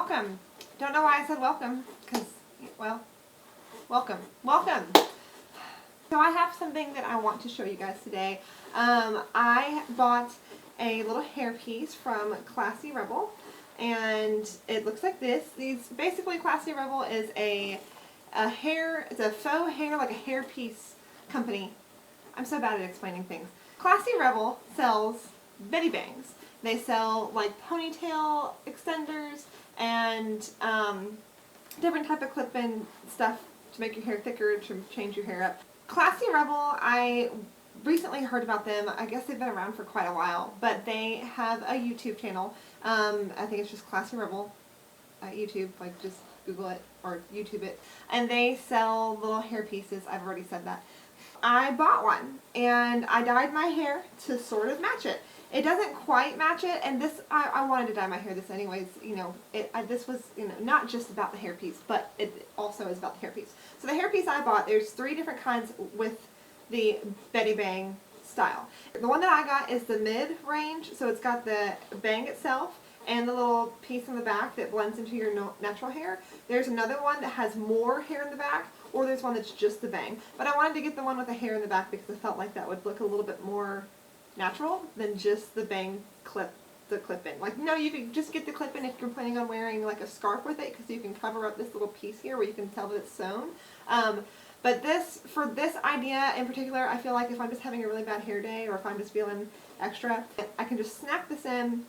welcome. Don't know why I said welcome, because, well, welcome. Welcome. So I have something that I want to show you guys today. I bought a little hairpiece from Classy Rebel, and it looks like this. Basically, Classy Rebel is it's a faux hair, like a hairpiece company. I'm so bad at explaining things. Classy Rebel sells Bettie bangs. They sell like ponytail extenders and different type of clip-in stuff to make your hair thicker, to change your hair up. Classy Rebel, I recently heard about them. I guess they've been around for quite a while, but they have a YouTube channel. I think it's just Classy Rebel at YouTube, like just Google it or YouTube it. And they sell little hair pieces. I've already said that. I bought one and I dyed my hair to sort of match it. It doesn't quite match it, and this, I wanted to dye my hair this anyways, you know, this was, you know, not just about the hairpiece, but it also is about the hairpiece. So the hairpiece I bought, there's 3 different kinds with the Bettie Bang style. The one that I got is the mid-range, so it's got the bang itself and the little piece in the back that blends into your natural hair. There's another one that has more hair in the back, or there's one that's just the bang. But I wanted to get the one with the hair in the back because I felt like that would look a little bit more natural than just the bang clip-in. Like, no, you can just get the clip-in if you're planning on wearing like a scarf with it, because you can cover up this little piece here where you can tell that it's sewn. But for this idea in particular, I feel like if I'm just having a really bad hair day, or if I'm just feeling extra, I can just snap this in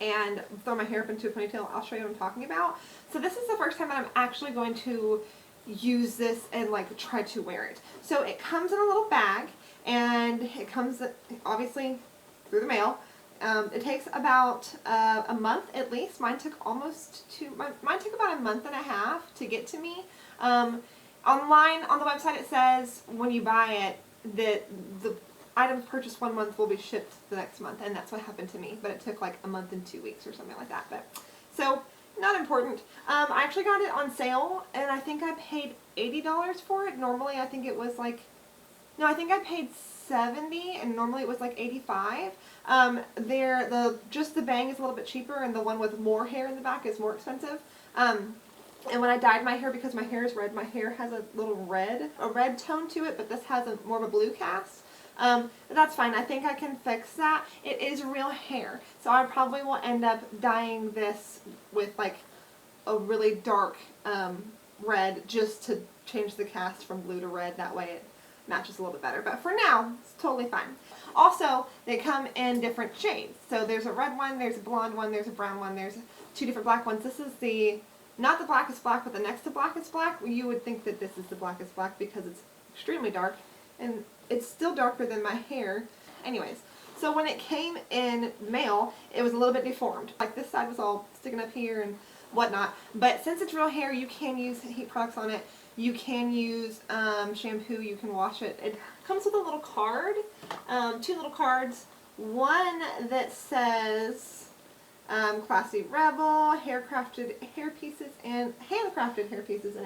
and throw my hair up into a ponytail. I'll show you what I'm talking about. So this is the first time that I'm actually going to use this and like try to wear it. So it comes in a little bag, and it comes obviously through the mail. It takes about a month at least. Mine took mine took about a month and a half to get to me. Online on the website it says when you buy it that the items purchased 1 month will be shipped the next month, and that's what happened to me. But it took like a month and 2 weeks or something like that. But so not important. I actually got it on sale, and I think I paid $80 for it. Normally I think it was like, no, I think I paid $70, and normally it was like $85. Just the bang is a little bit cheaper, and the one with more hair in the back is more expensive. And when I dyed my hair, because my hair is red, my hair has a little red tone to it, but this has more of a blue cast. That's fine. I think I can fix that. It is real hair, so I probably will end up dyeing this with like a really dark red, just to change the cast from blue to red. That way it matches a little bit better. But for now, it's totally fine. Also, they come in different shades. So there's a red one, there's a blonde one, there's a brown one, there's 2 different black ones. This is not the blackest black, but the next to blackest black. You would think that this is the blackest black because it's extremely dark, and it's still darker than my hair. Anyways, so when it came in mail, it was a little bit deformed. Like this side was all sticking up here and whatnot. But since it's real hair, you can use heat products on it. You can use shampoo. You can wash it. It comes with a little card, 2 little cards. One that says Classy Rebel, handcrafted hair pieces and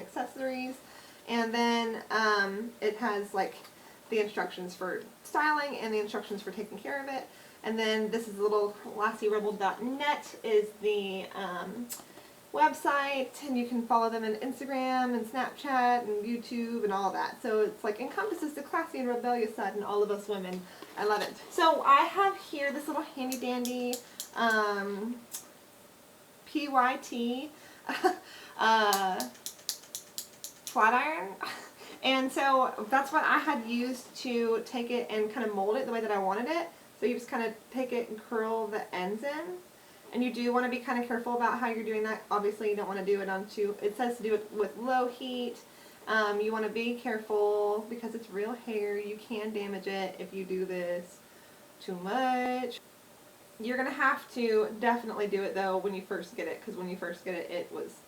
accessories. And then it has like the instructions for styling and the instructions for taking care of it. And then this is a little classyrebel.net is the website, and you can follow them on Instagram and Snapchat and YouTube and all that. So it's like encompasses the classy and rebellious side in all of us women. I love it. So I have here this little handy dandy PYT flat iron. And so that's what I had used to take it and kind of mold it the way that I wanted it. So you just kind of take it and curl the ends in. And you do want to be kind of careful about how you're doing that. Obviously you don't want to do it it says to do it with low heat. You want to be careful because it's real hair. You can damage it if you do this too much. You're going to have to definitely do it though when you first get it, because when you first get it, it was,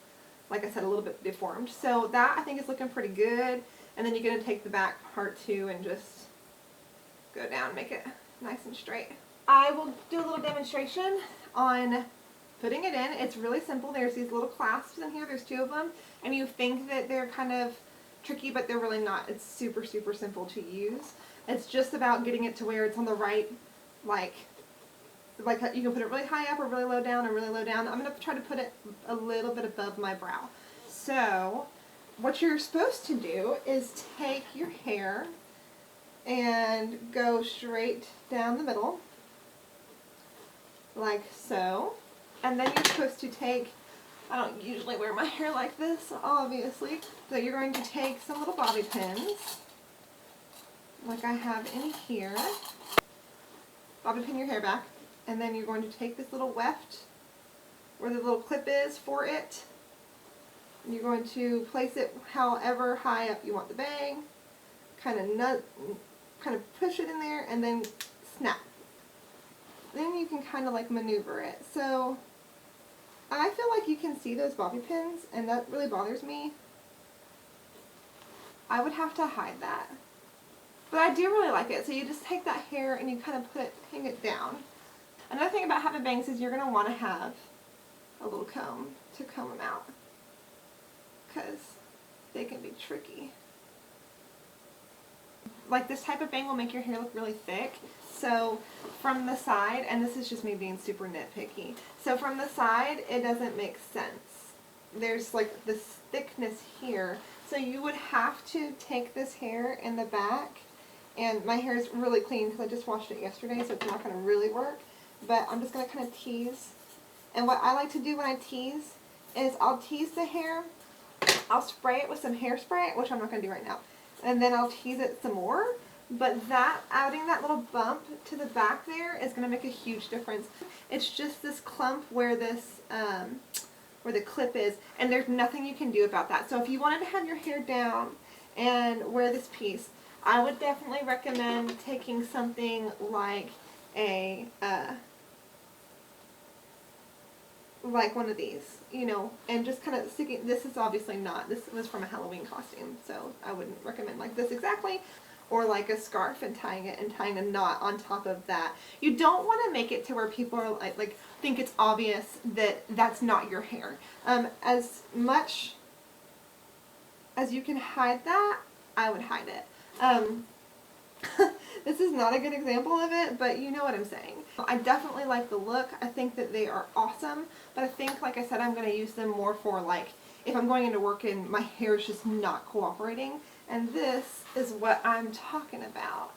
like I said, a little bit deformed. So that I think is looking pretty good. And then you're going to take the back part too and just go down, make it nice and straight. I will do a little demonstration on putting it in. It's really simple. There's these little clasps in here. There's 2 of them. And you think that they're kind of tricky, but they're really not. It's super, super simple to use. It's just about getting it to where it's on the right, like, like you can put it really high up or really low down or really low down. I'm going to try to put it a little bit above my brow. So what you're supposed to do is take your hair and go straight down the middle, like so. And then you're supposed to take, I don't usually wear my hair like this, obviously, so you're going to take some little bobby pins, like I have in here. Bobby pin your hair back, and then you're going to take this little weft where the little clip is for it. And you're going to place it however high up you want the bang, kind of push it in there, and then snap. Then you can kind of like maneuver it. So I feel like you can see those bobby pins, and that really bothers me. I would have to hide that. But I do really like it. So you just take that hair and you kind of hang it down. Another thing about having bangs is you're going to want to have a little comb to comb them out, because they can be tricky. Like this type of bang will make your hair look really thick. So from the side, and this is just me being super nitpicky, so from the side it doesn't make sense. There's like this thickness here. So you would have to take this hair in the back, and my hair is really clean because I just washed it yesterday, so it's not going to really work. But I'm just going to kind of tease. And what I like to do when I tease is I'll tease the hair, I'll spray it with some hairspray, which I'm not going to do right now, and then I'll tease it some more. But adding that little bump to the back there is going to make a huge difference. It's just this clump where this, where the clip is, and there's nothing you can do about that. So if you wanted to have your hair down and wear this piece, I would definitely recommend taking something like like one of these, you know, and just kind of sticking. This is obviously not, this was from a Halloween costume, so I wouldn't recommend like this exactly, or like a scarf and tying a knot on top of that. You don't want to make it to where people are like think it's obvious that that's not your hair. As much as you can hide that, I would hide it. This is not a good example of it, but you know what I'm saying. I definitely like the look. I think that they are awesome, but I think, like I said, I'm going to use them more for like if I'm going into work and my hair is just not cooperating, and this is what I'm talking about.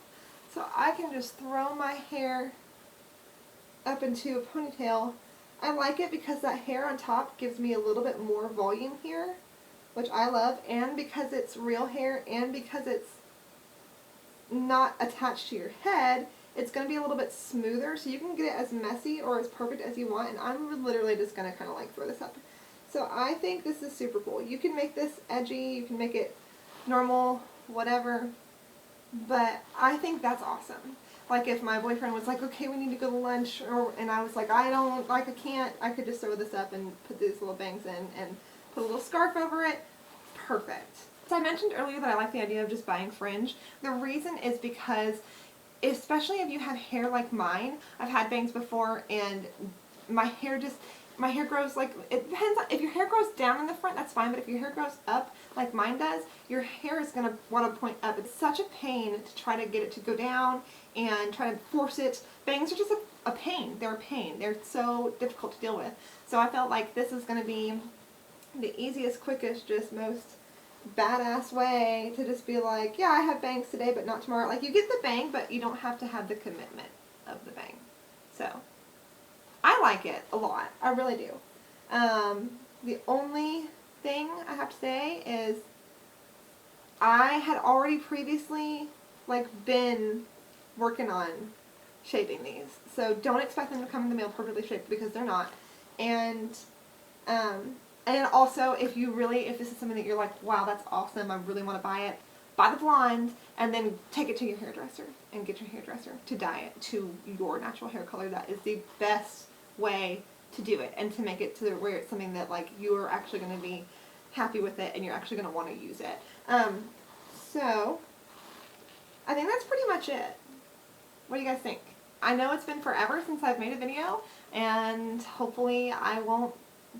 So I can just throw my hair up into a ponytail. I like it because that hair on top gives me a little bit more volume here, which I love, and because it's real hair, and because it's not attached to your head, it's going to be a little bit smoother, so you can get it as messy or as perfect as you want, and I'm literally just going to kind of like throw this up. So I think this is super cool. You can make this edgy, you can make it normal, whatever, but I think that's awesome. Like if my boyfriend was like, okay, we need to go to lunch, and I was like, I can't, I could just throw this up and put these little bangs in and put a little scarf over it. Perfect. So I mentioned earlier that I like the idea of just buying fringe. The reason is because, especially if you have hair like mine, I've had bangs before, and my hair grows like, it depends on, if your hair grows down in the front, that's fine, but if your hair grows up like mine does, your hair is going to want to point up. It's such a pain to try to get it to go down and try to force it. Bangs are just a pain. They're a pain. They're so difficult to deal with. So I felt like this is going to be the easiest, quickest, just most badass way to just be like, yeah, I have bangs today, but not tomorrow. Like, you get the bang, but you don't have to have the commitment of the bang. So I like it a lot. I really do. The only thing I have to say is I had already previously been working on shaping these. So don't expect them to come in the mail perfectly shaped, because they're not. And also, if this is something that you're like, wow, that's awesome, I really want to buy it, buy the blonde and then take it to your hairdresser and get your hairdresser to dye it to your natural hair color. That is the best way to do it, and to make it to where it's something that you're actually going to be happy with it and you're actually going to want to use it. So I think that's pretty much it. What do you guys think? I know it's been forever since I've made a video, and hopefully I won't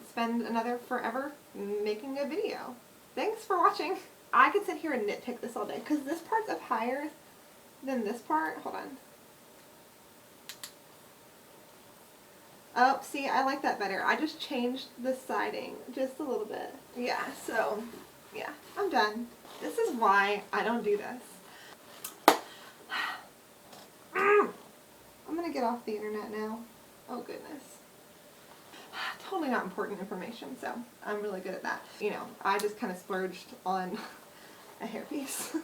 spend another forever making a video. Thanks for watching. I could sit here and nitpick this all day, because this part's up higher than this part. Hold on. Oh, see, I like that better. I just changed the siding just a little bit. Yeah, so, yeah, I'm done. This is why I don't do this. I'm gonna get off the internet now. Oh, goodness. Totally not important information, so I'm really good at that. You know, I just kind of splurged on a hairpiece.